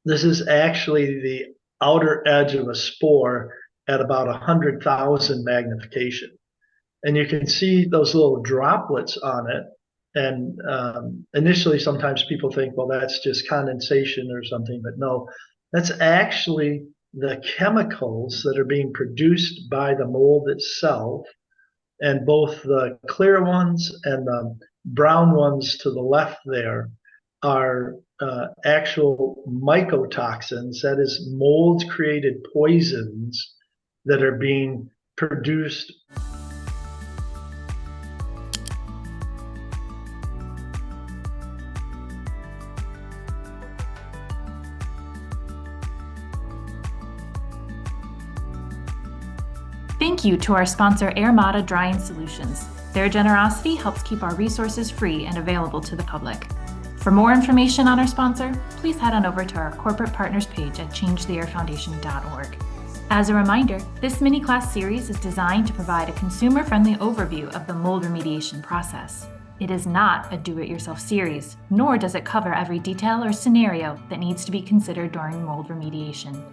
This is actually the outer edge of a spore at about 100,000 magnification. And you can see those little droplets on it. And initially, sometimes people think, well, that's just condensation or something, but no, that's actually the chemicals that are being produced by the mold itself. And both the clear ones and the brown ones to the left there are actual mycotoxins, that is, mold created poisons that are being produced. Thank you to our sponsor, Armada Drying Solutions. Their generosity helps keep our resources free and available to the public. For more information on our sponsor, please head on over to our corporate partners page at changetheairfoundation.org. As a reminder, this mini-class series is designed to provide a consumer-friendly overview of the mold remediation process. It is not a do-it-yourself series, nor does it cover every detail or scenario that needs to be considered during mold remediation.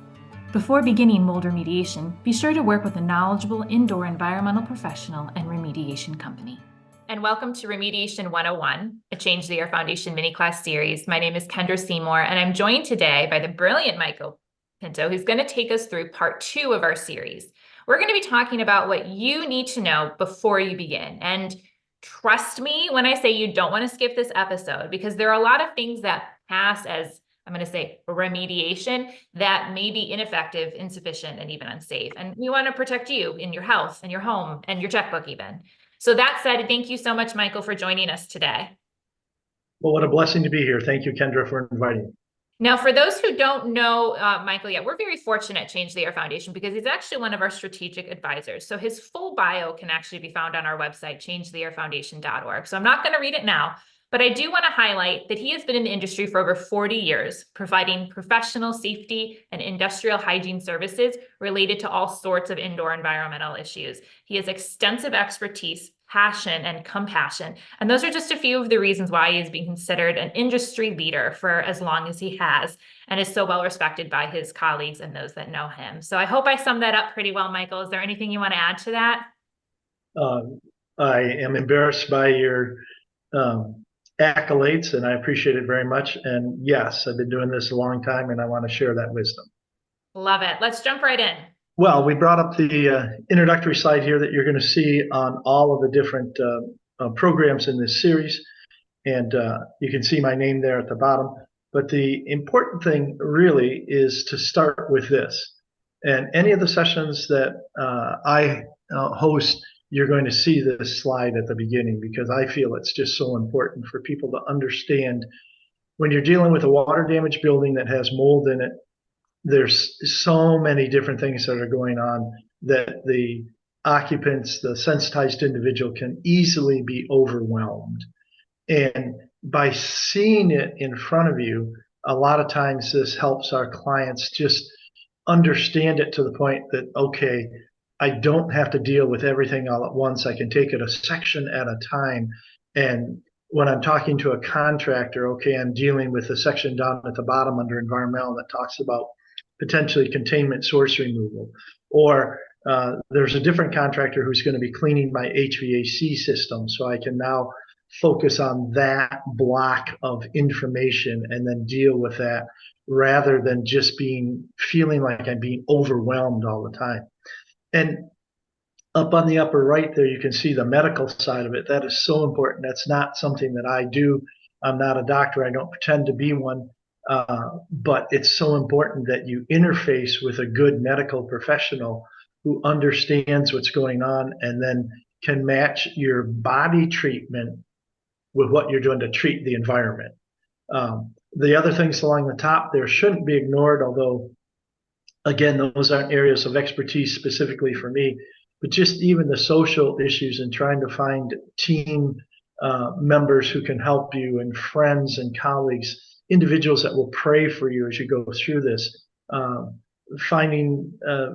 Before beginning mold remediation, be sure to work with a knowledgeable indoor environmental professional and remediation company. And welcome to Remediation 101, a Change the Air Foundation mini-class series. My name is Kendra Seymour, and I'm joined today by the brilliant Michael Pinto, who's going to take us through part 2 of our series. We're going to be talking about what you need to know before you begin. And trust me when I say you don't want to skip this episode, because there are a lot of things that pass as, I'm going to say, remediation that may be ineffective, insufficient, and even unsafe. And we want to protect you in your health and your home and your checkbook even. So that said, thank you so much, Michael, for joining us today. Well, what a blessing to be here. Thank you, Kendra, for inviting me. Now, for those who don't know Michael yet, we're very fortunate at Change the Air Foundation because he's actually one of our strategic advisors. So his full bio can actually be found on our website, changetheairfoundation.org. So I'm not going to read it now, but I do want to highlight that he has been in the industry for over 40 years, providing professional safety and industrial hygiene services related to all sorts of indoor environmental issues. He has extensive expertise, passion, and compassion. And those are just a few of the reasons why he is being considered an industry leader for as long as he has, and is so well respected by his colleagues and those that know him. So I hope I summed that up pretty well, Michael. Is there anything you want to add to that? I am embarrassed by your accolades, and I appreciate it very much. And yes, I've been doing this a long time, and I want to share that wisdom. Love it. Let's jump right in. Well, we brought up the introductory slide here that you're going to see on all of the different programs in this series. And you can see my name there at the bottom. But the important thing really is to start with this. And any of the sessions that I host, you're going to see this slide at the beginning, because I feel it's just so important for people to understand when you're dealing with a water damaged building that has mold in it. There's so many different things that are going on that the occupants, the sensitized individual, can easily be overwhelmed. And by seeing it in front of you, a lot of times this helps our clients just understand it to the point that, okay, I don't have to deal with everything all at once. I can take it a section at a time. And when I'm talking to a contractor, okay, I'm dealing with the section down at the bottom under environmental that talks about potentially containment source removal. Or there's a different contractor who's going to be cleaning my HVAC system. So I can now focus on that block of information and then deal with that, rather than just feeling like I'm being overwhelmed all the time. And up on the upper right there, you can see the medical side of it. That is so important. That's not something that I do. I'm not a doctor. I don't pretend to be one. But it's so important that you interface with a good medical professional who understands what's going on and then can match your body treatment with what you're doing to treat the environment. The other things along the top there shouldn't be ignored, although, again, those aren't areas of expertise specifically for me, but just even the social issues and trying to find team members who can help you, and friends and colleagues, individuals that will pray for you as you go through this, finding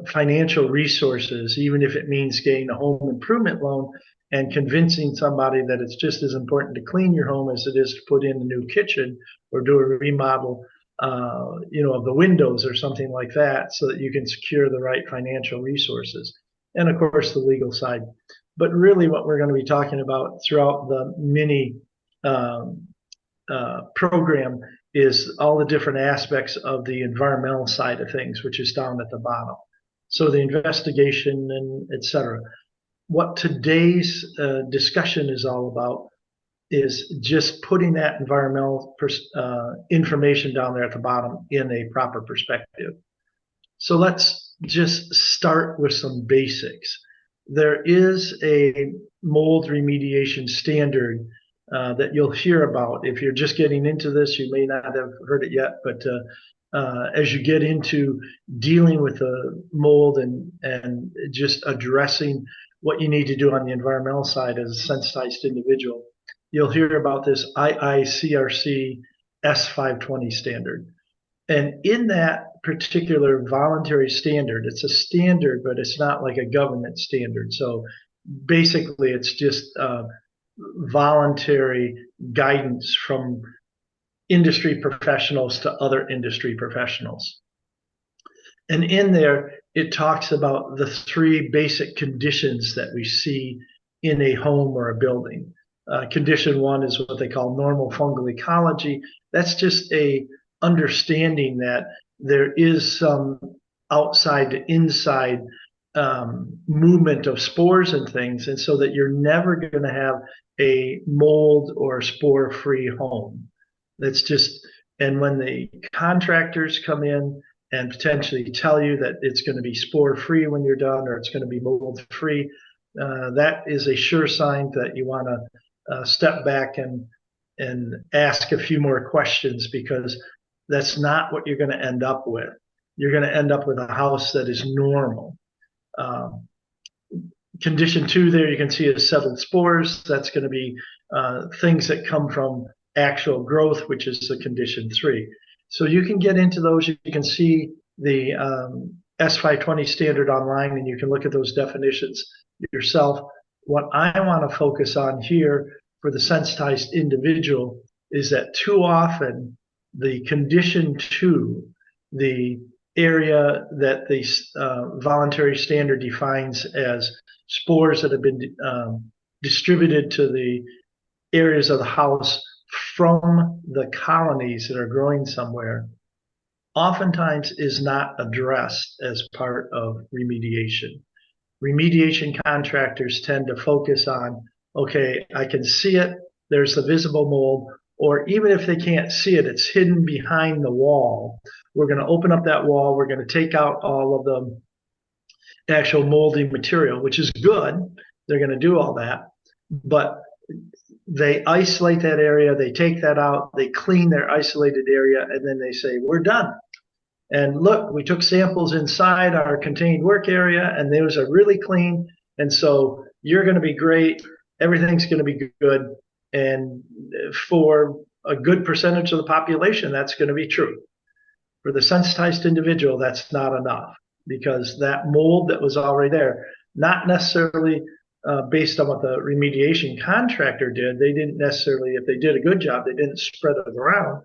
financial resources, even if it means getting a home improvement loan and convincing somebody that it's just as important to clean your home as it is to put in a new kitchen or do a remodel. of the windows or something like that, so that you can secure the right financial resources. And of course, the legal side. But really, what we're going to be talking about throughout the mini um, program is all the different aspects of the environmental side of things, which is down at the bottom. So the investigation and et cetera. What today's discussion is all about is just putting that environmental information down there at the bottom in a proper perspective. So let's just start with some basics. There is a mold remediation standard that you'll hear about. If you're just getting into this, you may not have heard it yet, but as you get into dealing with the mold and just addressing what you need to do on the environmental side as a sensitized individual, you'll hear about this IICRC S520 standard. And in that particular voluntary standard, it's a standard, but it's not like a government standard. So basically, it's just voluntary guidance from industry professionals to other industry professionals. And in there, it talks about the three basic conditions that we see in a home or a building. Condition one is what they call normal fungal ecology. That's just a understanding that there is some outside to inside movement of spores and things, and so that you're never going to have a mold or spore-free home. That's just, and when the contractors come in and potentially tell you that it's going to be spore-free when you're done, or it's going to be mold-free, that is a sure sign that you want to step back and ask a few more questions, because that's not what you're going to end up with. You're going to end up with a house that is normal. Condition two there, you can see is settled spores. That's going to be things that come from actual growth, which is the condition three. So you can get into those. You can see the S520 standard online, and you can look at those definitions yourself. What I want to focus on here for the sensitized individual is that too often the condition two, the area that the voluntary standard defines as spores that have been distributed to the areas of the house from the colonies that are growing somewhere, oftentimes is not addressed as part of remediation. Remediation contractors tend to focus on, okay, I can see it, there's the visible mold, or even if they can't see it, it's hidden behind the wall. We're going to open up that wall, we're going to take out all of the actual moldy material, which is good. They're going to do all that, but they isolate that area, they take that out, they clean their isolated area, and then they say, we're done. And look, we took samples inside our contained work area, and those are really clean. And so you're going to be great. Everything's going to be good. And for a good percentage of the population, that's going to be true. For the sensitized individual, that's not enough, because that mold that was already there, not necessarily based on what the remediation contractor did, they didn't necessarily, if they did a good job, they didn't spread it around,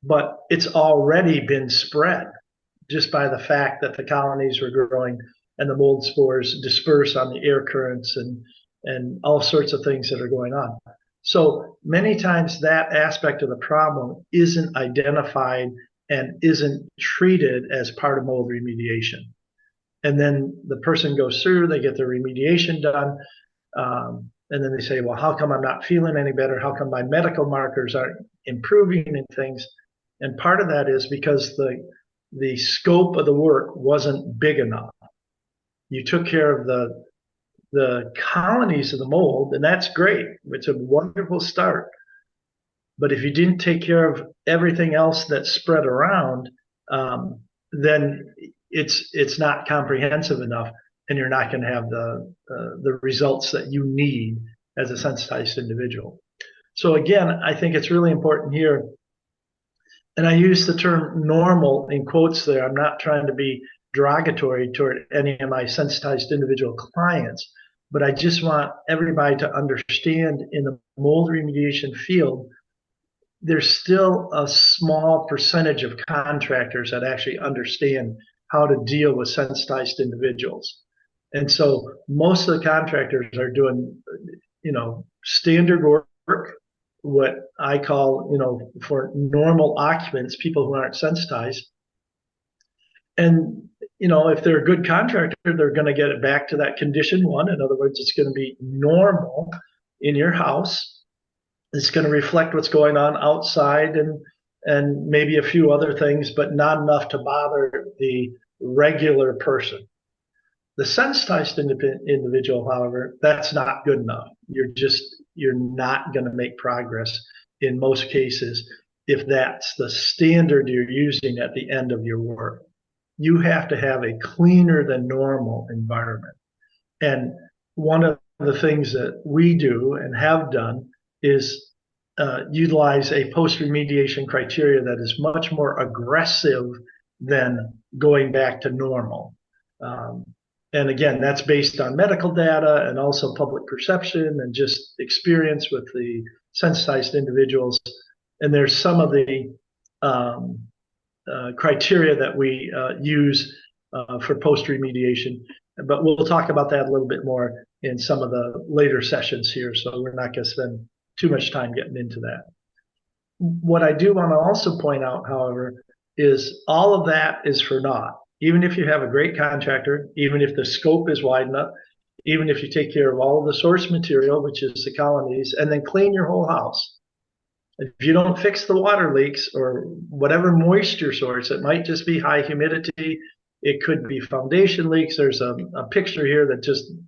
but it's already been spread just by the fact that the colonies were growing and the mold spores disperse on the air currents and all sorts of things that are going on. So many times that aspect of the problem isn't identified and isn't treated as part of mold remediation. And then the person goes through, they get their remediation done, and then they say, well, how come I'm not feeling any better? How come my medical markers aren't improving and things? And part of that is because the scope of the work wasn't big enough. You took care of the colonies of the mold, and that's great. It's a wonderful start. But if you didn't take care of everything else that spread around, then it's not comprehensive enough, and you're not going to have the results that you need as a sensitized individual. So again, I think it's really important here, and I use the term normal in quotes there. I'm not trying to be derogatory toward any of my sensitized individual clients, but I just want everybody to understand in the mold remediation field, there's still a small percentage of contractors that actually understand how to deal with sensitized individuals. And so most of the contractors are doing, standard work, what I call, for normal occupants, people who aren't sensitized. And, if they're a good contractor, they're going to get it back to that condition one. In other words, it's going to be normal in your house. It's going to reflect what's going on outside and maybe a few other things, but not enough to bother the regular person. The sensitized individual, however, that's not good enough. You're not going to make progress in most cases if that's the standard you're using at the end of your work. You have to have a cleaner than normal environment. And one of the things that we do and have done is utilize a post-remediation criteria that is much more aggressive than going back to normal. And again, that's based on medical data and also public perception and just experience with the sensitized individuals. And there's some of the criteria that we use for post-remediation, but we'll talk about that a little bit more in some of the later sessions here, so we're not going to spend too much time getting into that. What I do want to also point out, however, is all of that is for naught. Even if you have a great contractor, even if the scope is wide enough, even if you take care of all of the source material, which is the colonies, and then clean your whole house, if you don't fix the water leaks or whatever moisture source, it might just be high humidity. It could be foundation leaks. There's a picture here that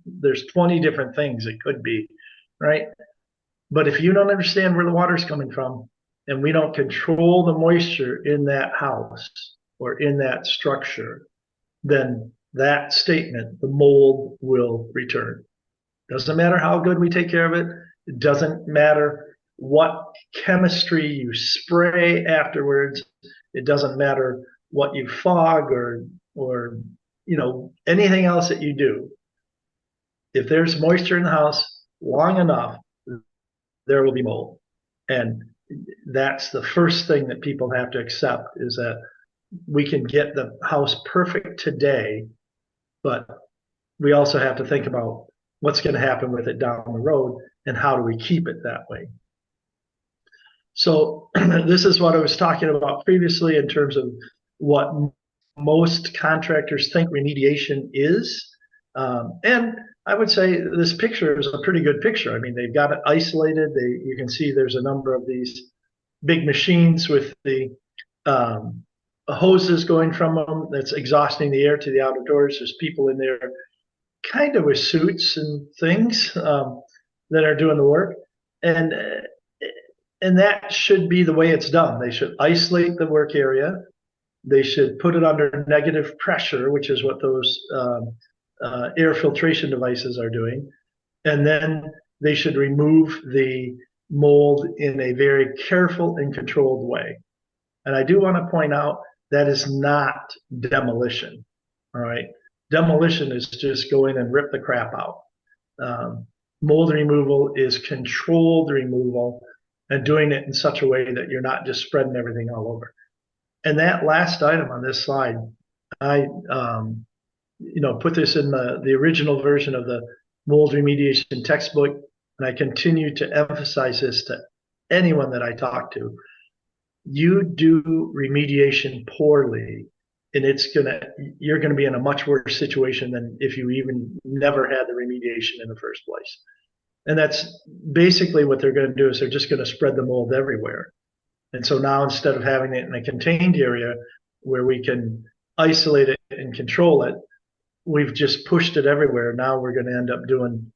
there's 20 different things it could be, right? But if you don't understand where the water's coming from and we don't control the moisture in that house or in that structure, then that statement, the mold will return. Doesn't matter how good we take care of it. It doesn't matter what chemistry you spray afterwards. It doesn't matter what you fog or anything else that you do. If there's moisture in the house long enough, there will be mold. And that's the first thing that people have to accept, is that we can get the house perfect today, but we also have to think about what's going to happen with it down the road and how do we keep it that way. So this is what I was talking about previously in terms of what most contractors think remediation is. And I would say this picture is a pretty good picture. I mean, they've got it isolated. You can see there's a number of these big machines with the hoses going from them that's exhausting the air to the outer doors. There's people in there kind of with suits and things that are doing the work. And that should be the way it's done. They should isolate the work area. They should put it under negative pressure, which is what those air filtration devices are doing. And then they should remove the mold in a very careful and controlled way. And I do want to point out that is not demolition, all right? Demolition is just go in and rip the crap out. Mold removal is controlled removal and doing it in such a way that you're not just spreading everything all over. And that last item on this slide, I put this in the original version of the mold remediation textbook, and I continue to emphasize this to anyone that I talk to. You do remediation poorly, and you're gonna be in a much worse situation than if you even never had the remediation in the first place. And that's basically what they're going to do, is they're just going to spread the mold everywhere. And so now, instead of having it in a contained area where we can isolate it and control it, we've just pushed it everywhere. Now we're going to end up doing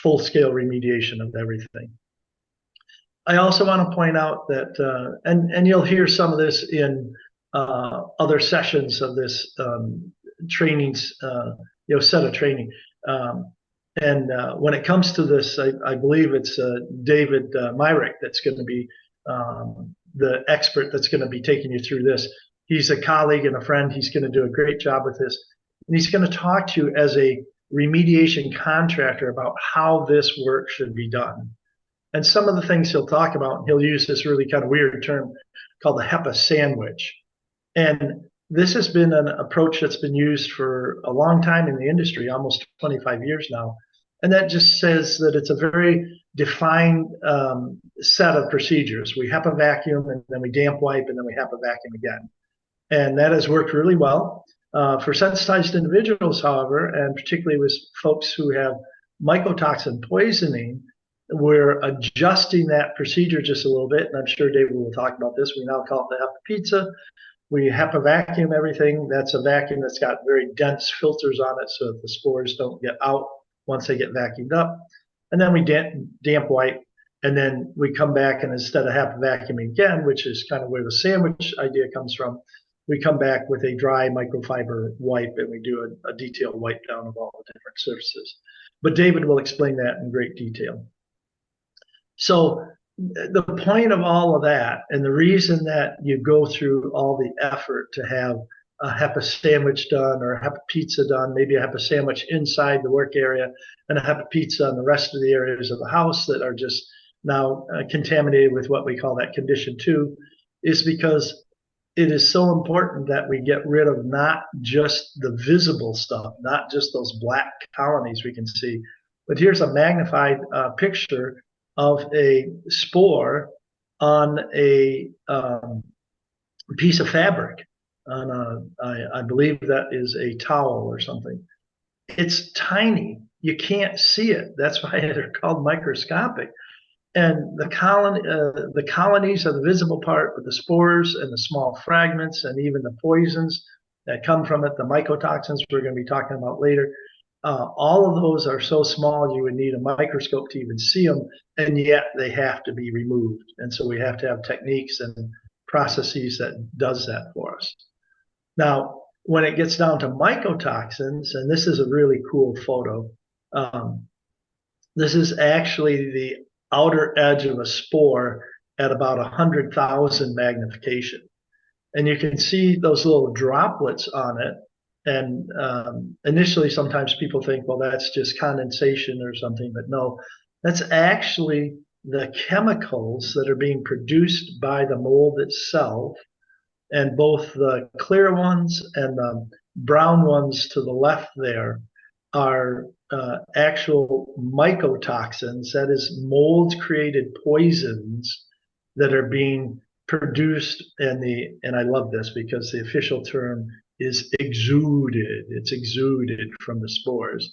full-scale remediation of everything. I also want to point out that, and you'll hear some of this in other sessions of this trainings, set of training. And when it comes to this, I believe it's David Myrick that's going to be the expert that's going to be taking you through this. He's a colleague and a friend. He's going to do a great job with this. And he's going to talk to you as a remediation contractor about how this work should be done. And some of the things he'll talk about, and he'll use this really kind of weird term called the HEPA sandwich. And this has been an approach that's been used for a long time in the industry, almost 25 years now. And that just says that it's a very defined set of procedures. We HEPA vacuum, and then we damp wipe, and then we HEPA vacuum again. And that has worked really well. For sensitized individuals, however, and particularly with folks who have mycotoxin poisoning, we're adjusting that procedure just a little bit. And I'm sure David will talk about this. We now call it the HEPA pizza. We HEPA vacuum everything. That's a vacuum that's got very dense filters on it so that the spores don't get out once they get vacuumed up. And then we damp wipe. And then we come back, and instead of HEPA vacuuming again, which is kind of where the sandwich idea comes from, we come back with a dry microfiber wipe, and we do a detailed wipe down of all the different surfaces. But David will explain that in great detail. So the point of all of that, and the reason that you go through all the effort to have a HEPA sandwich done, or a HEPA pizza done, maybe a HEPA sandwich inside the work area, and a HEPA pizza in the rest of the areas of the house that are just now contaminated with what we call that condition 2, is because it is so important that we get rid of not just the visible stuff, not just those black colonies we can see, but here's a magnified picture of a spore on a piece of fabric. I believe that is a towel or something. It's tiny. You can't see it. That's why they're called microscopic. And the colonies are the visible part, but the spores and the small fragments and even the poisons that come from it, the mycotoxins we're going to be talking about later, all of those are so small you would need a microscope to even see them, and yet they have to be removed. And so we have to have techniques and processes that does that for us. Now, when it gets down to mycotoxins, and this is a really cool photo, this is actually the outer edge of a spore at about 100,000 magnification. And you can see those little droplets on it. And initially, sometimes people think, well, that's just condensation or something. But no, that's actually the chemicals that are being produced by the mold itself. And both the clear ones and the brown ones to the left there are actual mycotoxins, that is mold-created poisons that are being produced, and I love this because the official term is exuded. It's exuded from the spores.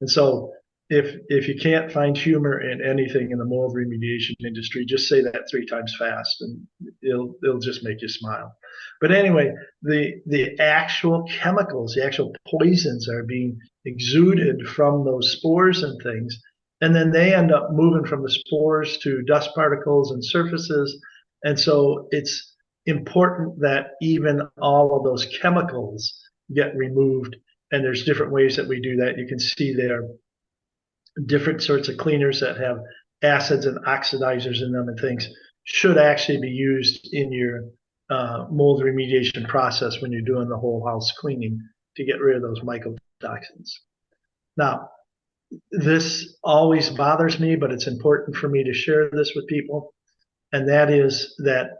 And so if you can't find humor in anything in the mold remediation industry, just say that 3 times fast and it'll just make you smile. But anyway, the actual chemicals, the actual poisons are being exuded from those spores and things. And then they end up moving from the spores to dust particles and surfaces. And so it's important that even all of those chemicals get removed. And there's different ways that we do that. You can see there different sorts of cleaners that have acids and oxidizers in them and things should actually be used in your mold remediation process when you're doing the whole house cleaning to get rid of those mycotoxins. Now, this always bothers me, but it's important for me to share this with people. And that is that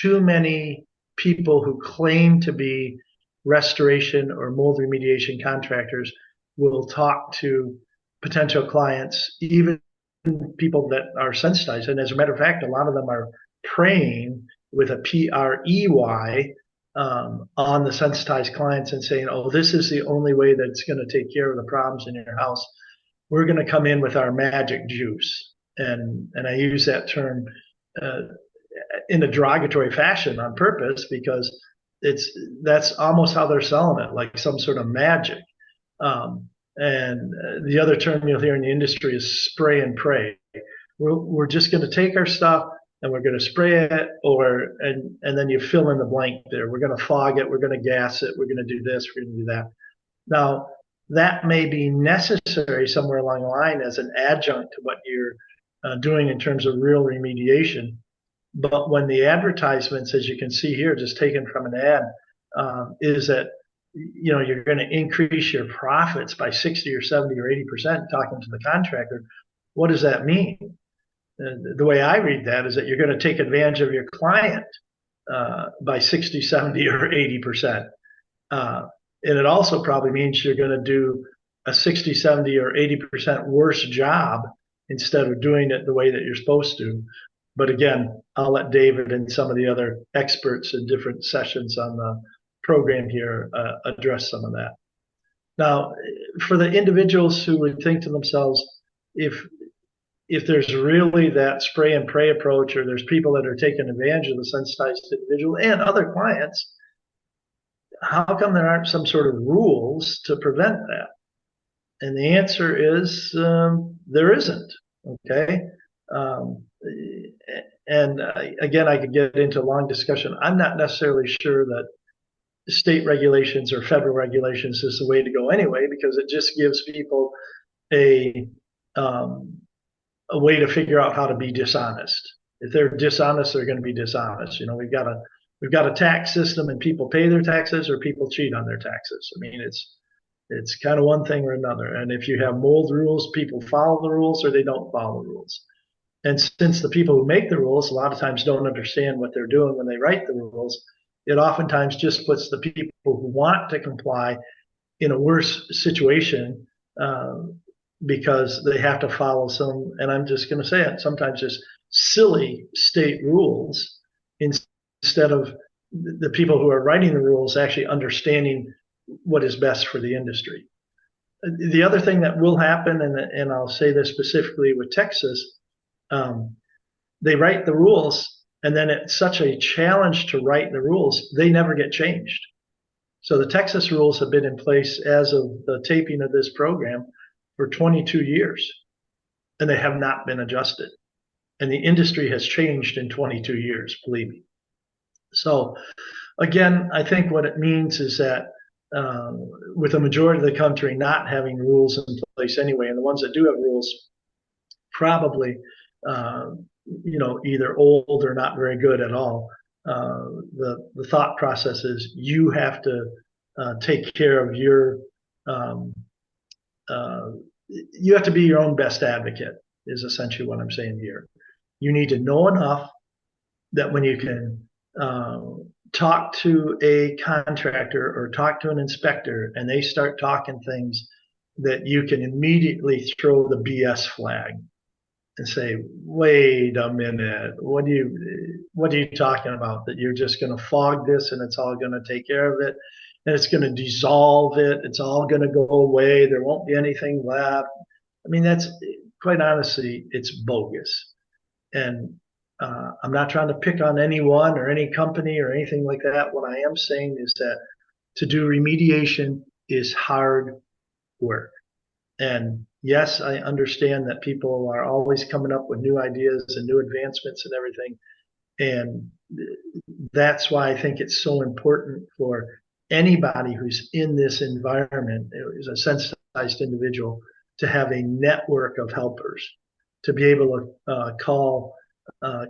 too many people who claim to be restoration or mold remediation contractors will talk to potential clients, even people that are sensitized. And as a matter of fact, a lot of them are preying with a PREY on the sensitized clients and saying, oh, this is the only way that's going to take care of the problems in your house. We're going to come in with our magic juice. And I use that term in a derogatory fashion on purpose because that's almost how they're selling it, like some sort of magic. And the other term you'll hear in the industry is spray and pray. We're just going to take our stuff and we're going to spray it, and then you fill in the blank there. We're going to fog it, we're going to gas it, we're going to do this, we're going to do that. Now, that may be necessary somewhere along the line as an adjunct to what you're doing in terms of real remediation. But when the advertisements, as you can see here, just taken from an ad, is that you're going to increase your profits by 60 or 70 or 80%, talking to the contractor, What does that mean? The way I read that is that you're going to take advantage of your client by 60, 70, or 80%. And it also probably means you're going to do a 60, 70, or 80% worse job instead of doing it the way that you're supposed to. But again, I'll let David and some of the other experts in different sessions on the program here address some of that. Now, for the individuals who would think to themselves, if there's really that spray and pray approach, or there's people that are taking advantage of the sensitized individual and other clients, how come there aren't some sort of rules to prevent that? And the answer is there isn't. Okay. And again, I could get into a long discussion. I'm not necessarily sure that state regulations or federal regulations is the way to go anyway, because it just gives people a way to figure out how to be dishonest. If they're dishonest, they're going to be dishonest. You know, we've got a tax system, and people pay their taxes or people cheat on their taxes. I mean, it's kind of one thing or another. And if you have mold rules, people follow the rules or they don't follow the rules. And since the people who make the rules a lot of times don't understand what they're doing when they write the rules, it oftentimes just puts the people who want to comply in a worse situation because they have to follow some, and I'm just going to say it, sometimes just silly state rules instead of the people who are writing the rules actually understanding what is best for the industry. The other thing that will happen, and I'll say this specifically with Texas, they write the rules, and then it's such a challenge to write the rules, they never get changed. So the Texas rules have been in place as of the taping of this program for 22 years, and they have not been adjusted. And the industry has changed in 22 years, believe me. So again, I think what it means is that with a majority of the country not having rules in place anyway, and the ones that do have rules probably either old or not very good at all, the thought process is you have to take care of your you have to be your own best advocate, is essentially what I'm saying here. You need to know enough that when you can talk to a contractor or talk to an inspector and they start talking things, that you can immediately throw the BS flag and say, wait a minute, what are you talking about? That you're just going to fog this and it's all going to take care of it, and it's going to dissolve it, it's all going to go away, there won't be anything left. I mean, that's, quite honestly, it's bogus. And I'm not trying to pick on anyone or any company or anything like that. What I am saying is that to do remediation is hard work. And yes, I understand that people are always coming up with new ideas and new advancements and everything. And that's why I think it's so important for anybody who's in this environment, is a sensitized individual, to have a network of helpers, to be able to call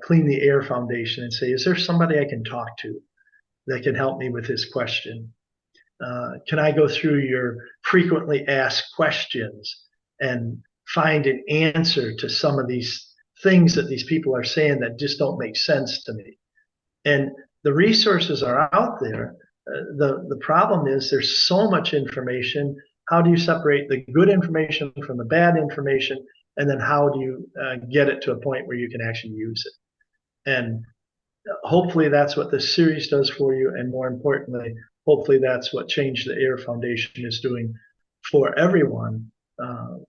Clean the Air Foundation and say, is there somebody I can talk to that can help me with this question? Can I go through your frequently asked questions and find an answer to some of these things that these people are saying that just don't make sense to me? And the resources are out there. The problem is there's so much information. How do you separate the good information from the bad information? And then how do you get it to a point where you can actually use it? And hopefully that's what this series does for you. And more importantly, hopefully that's what Change the Air Foundation is doing for everyone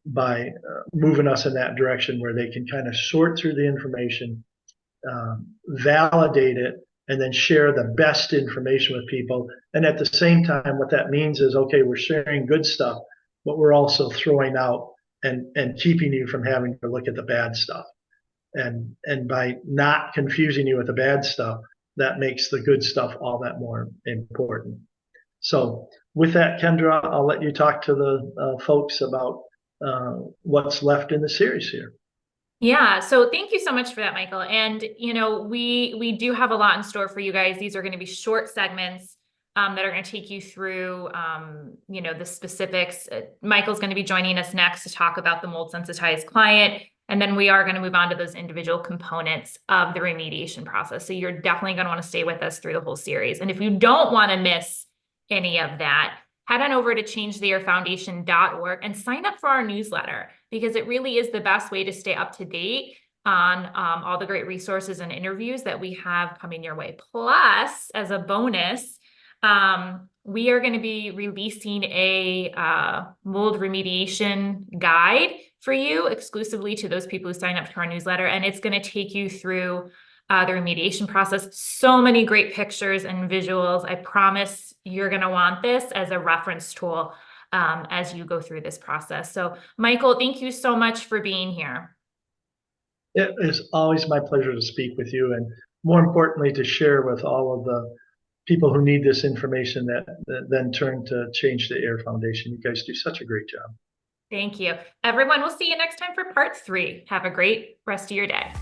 by moving us in that direction where they can kind of sort through the information, validate it, and then share the best information with people. And at the same time, what that means is, okay, we're sharing good stuff, but we're also throwing out and keeping you from having to look at the bad stuff. And by not confusing you with the bad stuff, that makes the good stuff all that more important. So with that, Kendra, I'll let you talk to the folks about what's left in the series here. Yeah, so thank you so much for that, Michael. And, we do have a lot in store for you guys. These are going to be short segments that are going to take you through, the specifics. Michael's going to be joining us next to talk about the mold sensitized client. And then we are going to move on to those individual components of the remediation process. So you're definitely going to want to stay with us through the whole series. And if you don't want to miss any of that, head on over to changetheairfoundation.org and sign up for our newsletter, because it really is the best way to stay up to date on all the great resources and interviews that we have coming your way. Plus, as a bonus, we are going to be releasing a mold remediation guide for you exclusively to those people who sign up to our newsletter. And it's going to take you through the remediation process. So many great pictures and visuals. I promise you're going to want this as a reference tool as you go through this process. So Michael, thank you so much for being here. It is always my pleasure to speak with you, and more importantly, to share with all of the people who need this information that then turn to Change the Air Foundation. You guys do such a great job. Thank you. Everyone, we'll see you next time for part 3. Have a great rest of your day.